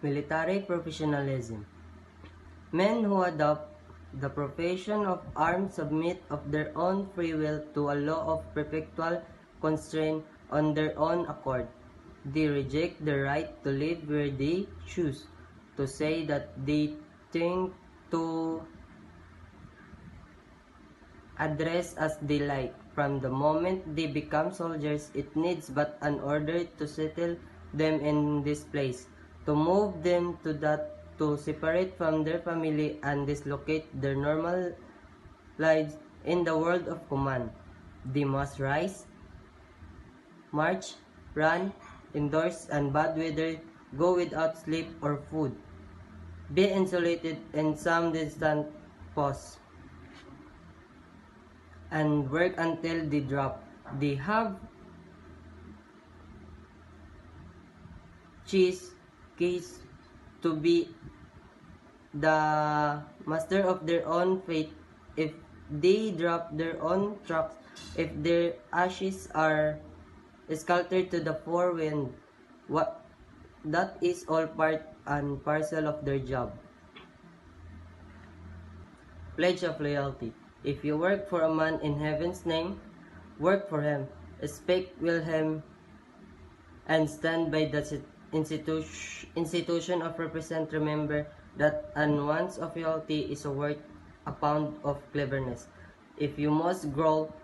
Military professionalism. Men who adopt the profession of arms submit of their own free will to a law of perpetual constraint on their own accord. They reject the right to live where they choose, to say that they think, to address as they like. From the moment they become soldiers, it needs but an order to settle them in this place, to move them to that, to separate from their family and dislocate their normal lives in the world of command. They must rise, march, run, indoors and bad weather, go without sleep or food, be insulated in some distant post, and work until they drop. They have keys to be the master of their own fate. If they drop their own tracks, if their ashes are scattered to the four winds, what that is all part and parcel of their job. Pledge of loyalty. If you work for a man in heaven's name, work for him, speak with him, and stand by the institution of represent. Remember that an ounce of loyalty is worth a pound of cleverness. If you must growl,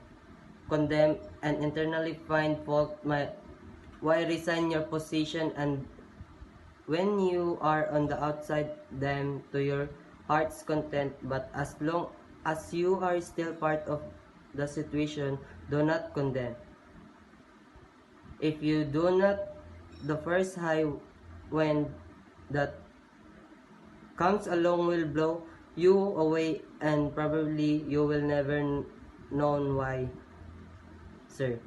condemn, and internally find fault, why resign your position, and when you are on the outside, them to your heart's content, but as long as you are still part of the situation, do not condemn. If you do not, the first high wind that comes along will blow you away, and probably you will never know why, sir.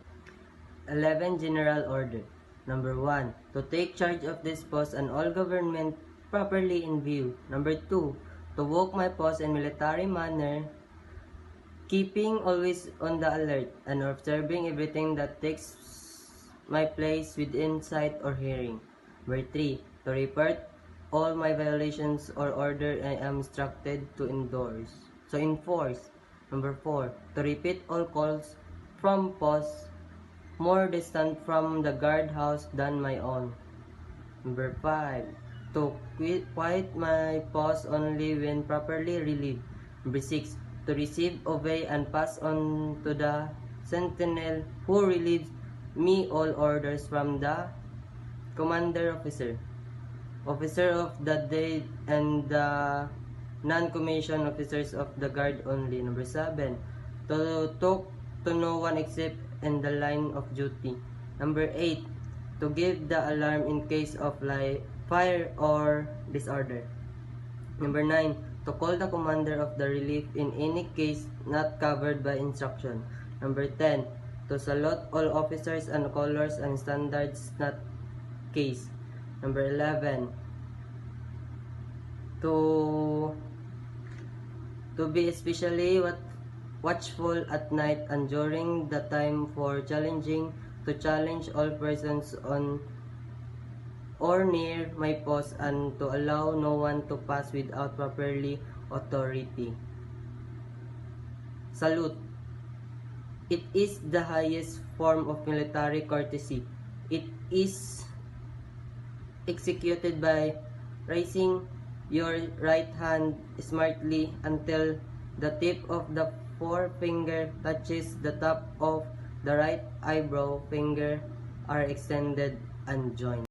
11. General Order. Number 1. To take charge of this post and all government properly in view. Number 2. To walk my post in military manner, keeping always on the alert and observing everything that takes my place within sight or hearing. Number 3. To report all my violations or order I am instructed to enforce. Number 4. To repeat all calls from posts more distant from the guardhouse than my own. Number 5. To quiet my post only when properly relieved. Number 6. To receive, obey, and pass on to the sentinel who relieves me all orders from the commander officer of the day, and the non-commissioned officers of the guard only. Number 7. To talk to no one except in the line of duty. Number 8. To give the alarm in case of fire or disorder. Number 9. To call the commander of the relief in any case not covered by instruction. Number 10. To salute all officers and colors and standards not case. Number 11. To be especially watchful at night and during the time for to challenge all persons on or near my post, and to allow no one to pass without properly authority. Salute. It is the highest form of military courtesy. It is executed by raising your right hand smartly until the tip of the forefinger touches the top of the right eyebrow. Finger are extended and joined.